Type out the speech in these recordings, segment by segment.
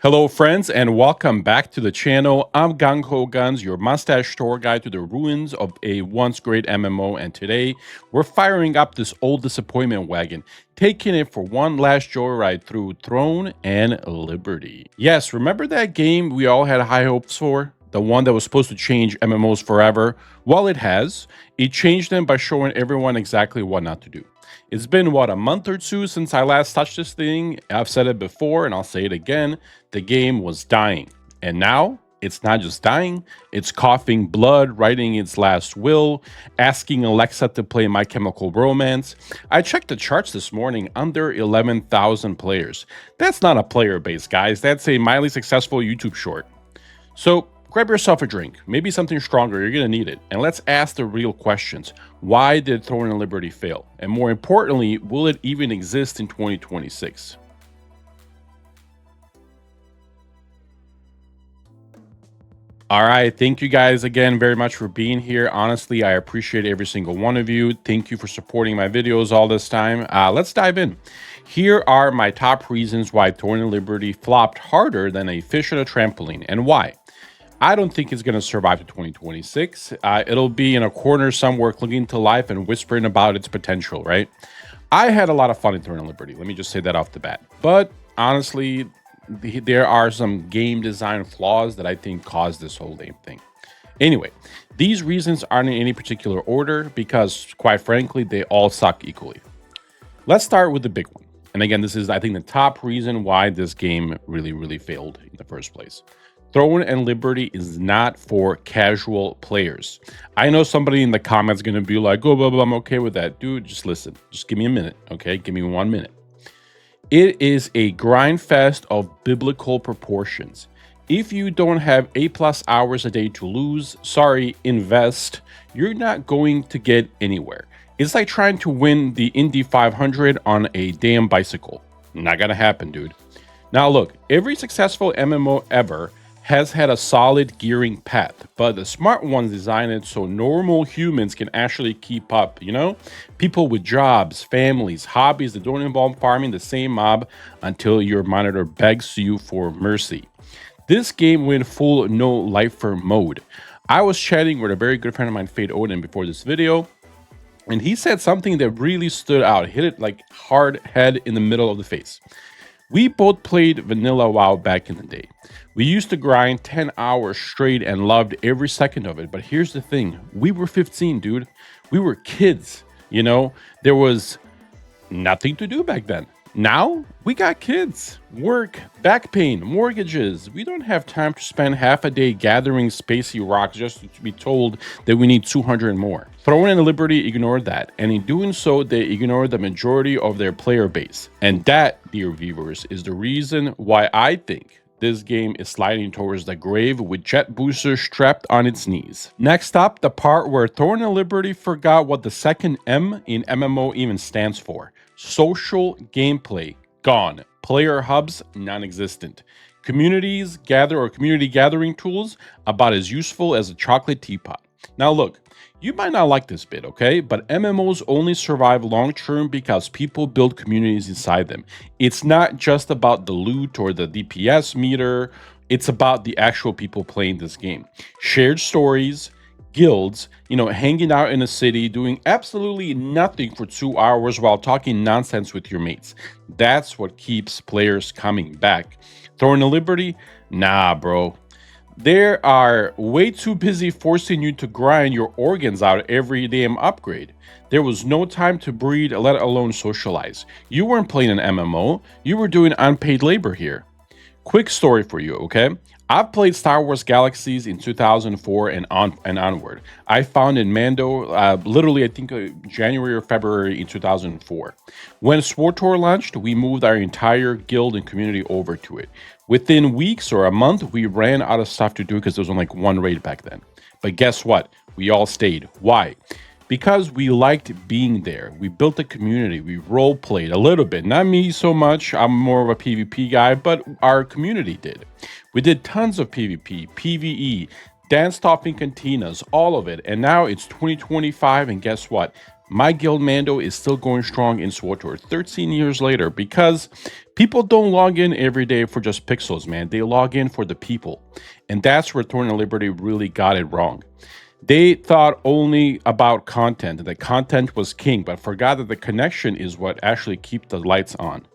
Hello, friends, and welcome back to the channel. I'm Gang Ho Guns, your mustache tour guide to the ruins of a once great MMO, and today we're firing up this old disappointment wagon, taking it for one last joyride through Throne and Liberty. Yes, remember that game we all had high hopes for? The one that was supposed to change MMOs forever? Well, it has. It changed them by showing everyone exactly what not to do. It's been, what, a month or two since I last touched this thing? I've said it before and I'll say it again. The game was dying. And now, it's not just dying, it's coughing blood, writing its last will, asking Alexa to play My Chemical Romance. I checked the charts this morning, under 11,000 players. That's not a player base, guys. That's a mildly successful YouTube short. So, grab yourself a drink, maybe something stronger, you're gonna need it, and let's ask the real questions. Why did Throne and Liberty fail? And more importantly, will it even exist in 2026? All right, thank you guys again very much for being here. Honestly, I appreciate every single one of you. Thank you for supporting my videos all this time. Let's dive in. Here are my top reasons why Throne and Liberty flopped harder than a fish on a trampoline, and why. I don't think it's going to survive to 2026. It'll be in a corner somewhere clinging to life and whispering about its potential, right? I had a lot of fun in Throne and Liberty. Let me just say that off the bat. But honestly, there are some game design flaws that I think caused this whole damn thing. Anyway, these reasons aren't in any particular order because, quite frankly, they all suck equally. Let's start with the big one. And again, this is, I think, the top reason why this game really failed in the first place. Throne and Liberty is not for casual players. I know somebody in the comments going to be like, oh, blah, blah, I'm okay with that. Dude, just listen. Just give me a minute, okay? Give me 1 minute. It is a grind fest of biblical proportions. If you don't have 8+ hours a day to lose, invest, you're not going to get anywhere. It's like trying to win the Indy 500 on a damn bicycle. Not gonna happen, dude. Now look, every successful MMO ever has had a solid gearing path, but the smart ones designed it so normal humans can actually keep up, you know? People with jobs, families, hobbies that don't involve farming the same mob until your monitor begs you for mercy. This game went full no lifer mode. I was chatting with a very good friend of mine, Fade Odin, before this video, and he said something that really stood out, hit it like hard head in the middle of the face. We both played vanilla WoW back in the day. We used to grind 10 hours straight and loved every second of it. But here's the thing. We were 15, dude. We were kids, you know? There was nothing to do back then. Now, we got kids, work, back pain, mortgages. We don't have time to spend half a day gathering spacey rocks just to be told that we need 200 more. Throne and Liberty ignored that, and in doing so, they ignored the majority of their player base. And that, dear viewers, is the reason why I think this game is sliding towards the grave with jet boosters strapped on its knees. Next up, the part where Throne and Liberty forgot what the second M in MMO even stands for. Social gameplay, gone. Player hubs, non-existent. Community gathering tools, about as useful as a chocolate teapot. Now look, you might not like this bit, okay? But MMOs only survive long-term because people build communities inside them. It's not just about the loot or the DPS meter. It's about the actual people playing this game. Shared stories, guilds, hanging out in a city, doing absolutely nothing for 2 hours while talking nonsense with your mates. That's what keeps players coming back. Throne and Liberty? Nah, bro. They are way too busy forcing you to grind your organs out every damn upgrade. There was no time to breed, let alone socialize. You weren't playing an MMO. You were doing unpaid labor here. Quick story for you, okay? I've played Star Wars Galaxies in 2004 and onward. I found in Mando, literally I think January or February in 2004. When SWTOR launched, we moved our entire guild and community over to it. Within weeks or a month, we ran out of stuff to do because there was only like one raid back then. But guess what? We all stayed. Why? Because we liked being there. We built a community. We role played a little bit. Not me so much. I'm more of a PvP guy, but our community did. We did tons of PvP, PvE, dance topping cantinas, all of it. And now it's 2025, and guess what? My guild Mando is still going strong in SWTOR 13 years later because people don't log in every day for just pixels, man. They log in for the people. And that's where Thorn and Liberty really got it wrong. They thought only about content, and that content was king, but forgot that the connection is what actually keeps the lights on.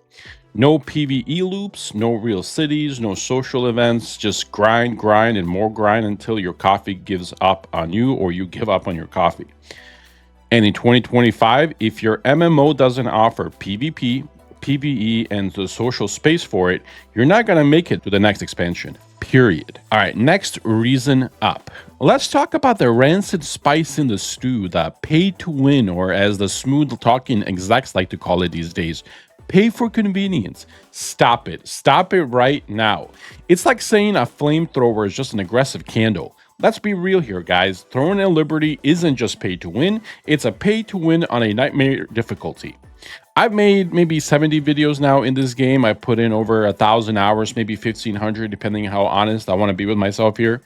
No PvE loops, no real cities, no social events, just grind, and more grind until your coffee gives up on you or you give up on your coffee. And in 2025, if your MMO doesn't offer PvP, PvE, and the social space for it, you're not going to make it to the next expansion, period. All right, next reason up. Let's talk about the rancid spice in the stew, the pay to win, or as the smooth talking execs like to call it these days, pay for convenience. Stop it. Stop it right now. It's like saying a flamethrower is just an aggressive candle. Let's be real here, guys. Throne and Liberty isn't just pay to win, it's a pay to win on a nightmare difficulty. I've made maybe 70 videos now in this game. I put in over 1,000 hours, maybe 1,500, depending how honest I want to be with myself here.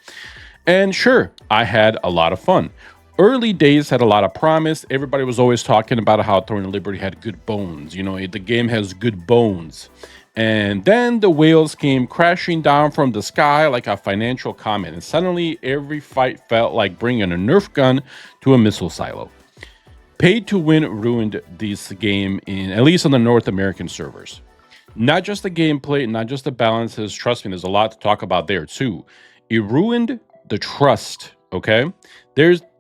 And sure, I had a lot of fun. Early days had a lot of promise. Everybody was always talking about how Throne and Liberty had good bones. You know, the game has good bones. And then the whales came crashing down from the sky like a financial comet. And suddenly every fight felt like bringing a Nerf gun to a missile silo. Pay to win ruined this game, at least on the North American servers. Not just the gameplay, not just the balances. Trust me, there's a lot to talk about there too. It ruined the trust, okay?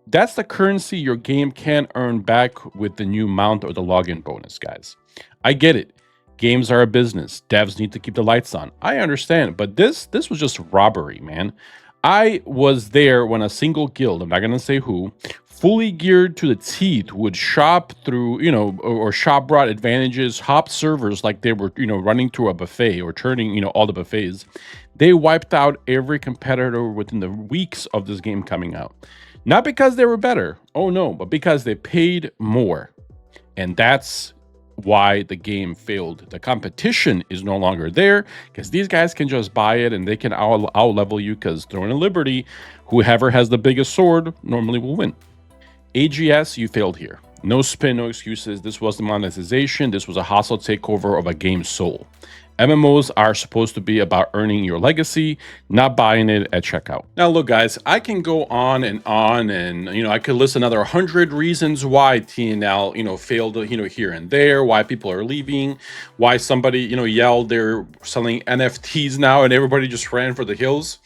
That's the currency your game can't earn back with the new mount or the login bonus, guys. I get it. Games are a business. Devs need to keep the lights on. I understand, but this was just robbery, man. I was there when a single guild, I'm not going to say who, fully geared to the teeth would shop through, or shop brought advantages, hop servers like they were, running through a buffet or turning, all the buffets. They wiped out every competitor within the weeks of this game coming out. Not because they were better, oh no, but because they paid more. And that's why the game failed. The competition is no longer there because these guys can just buy it and they can out-level you because Throne and Liberty, whoever has the biggest sword, normally will win. AGS, you failed here. No spin, no excuses. This wasn't monetization. This was a hostile takeover of a game's soul. MMOs are supposed to be about earning your legacy, not buying it at checkout. Now, look, guys, I can go on and I could list another 100 reasons why TNL, failed, here and there, why people are leaving, why somebody, yelled they're selling NFTs now and everybody just ran for the hills.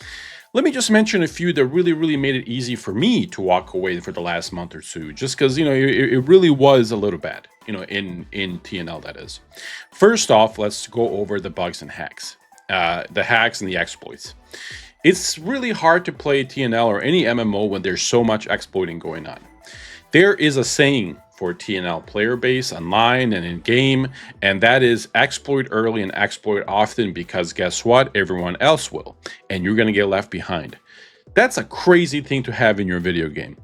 Let me just mention a few that really made it easy for me to walk away for the last month or two, just because, it really was a little bad, in TNL, that is. First off, let's go over the bugs and hacks, the hacks and the exploits. It's really hard to play TNL or any MMO when there's so much exploiting going on. There is a saying for TNL player base online and in game, and that is exploit early and exploit often, because guess what? Everyone else will, and you're going to get left behind. That's a crazy thing to have in your video game.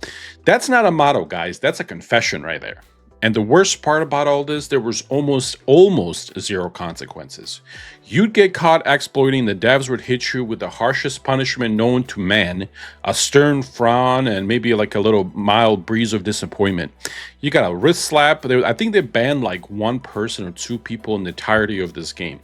That's not a motto, guys. That's a confession right there. And the worst part about all this, there was almost zero consequences. You'd get caught exploiting, the devs would hit you with the harshest punishment known to man, a stern frown, and maybe like a little mild breeze of disappointment. You got a wrist slap. I think they banned like one person or two people in the entirety of this game.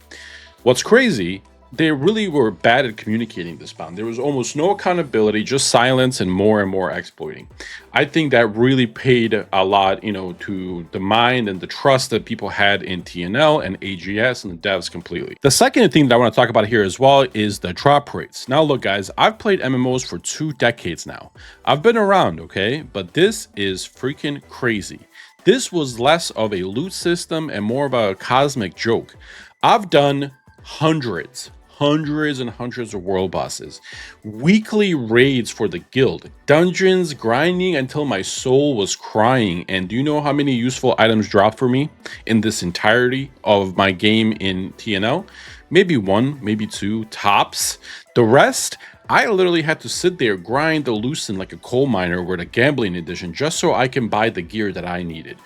What's crazy, they really were bad at communicating this ban. There was almost no accountability, just silence and more exploiting. I think that really paid a lot, to the mind and the trust that people had in TNL and AGS and the devs completely. The second thing that I want to talk about here as well is the drop rates. Now, look, guys, I've played MMOs for 2 decades now. I've been around, okay? But this is freaking crazy. This was less of a loot system and more of a cosmic joke. I've done hundreds and hundreds of world bosses, weekly raids for the guild, dungeons, grinding until my soul was crying. And do you know how many useful items dropped for me in this entirety of my game in TNL? Maybe 1, maybe 2 tops. The rest, I literally had to sit there, grind the Lucent like a coal miner with a gambling edition just so I can buy the gear that I needed.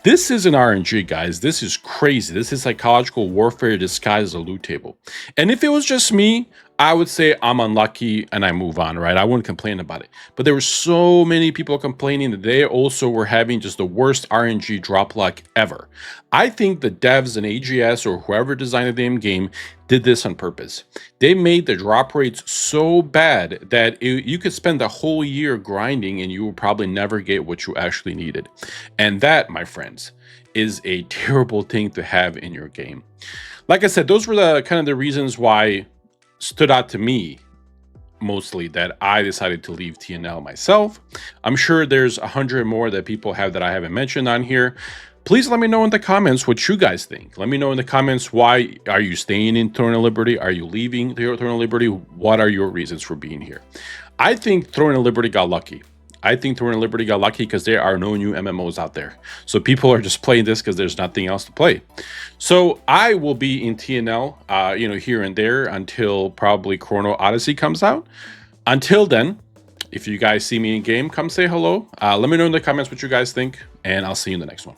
This isn't RNG, guys. This is crazy. This is psychological warfare disguised as a loot table. And if it was just me, I would say I'm unlucky and I move on, right? I wouldn't complain about it. But there were so many people complaining that they also were having just the worst RNG drop luck ever. I think the devs and AGS or whoever designed the damn game did this on purpose. They made the drop rates so bad that you could spend the whole year grinding and you will probably never get what you actually needed. And that, my friends, is a terrible thing to have in your game. Like I said, those were the kind of the reasons why stood out to me mostly that I decided to leave TNL myself. I'm sure there's 100 more that people have that I haven't mentioned on here. Please let me know in the comments what you guys think. Let me know in the comments, why are you staying in Throne of Liberty? Are you leaving the Throne of Liberty? What are your reasons for being here? I think Throne of Liberty got lucky. I think Throne of Liberty got lucky because there are no new MMOs out there. So people are just playing this because there's nothing else to play. So I will be in TNL, here and there until probably Chrono Odyssey comes out. Until then, if you guys see me in game, come say hello. Let me know in the comments what you guys think, and I'll see you in the next one.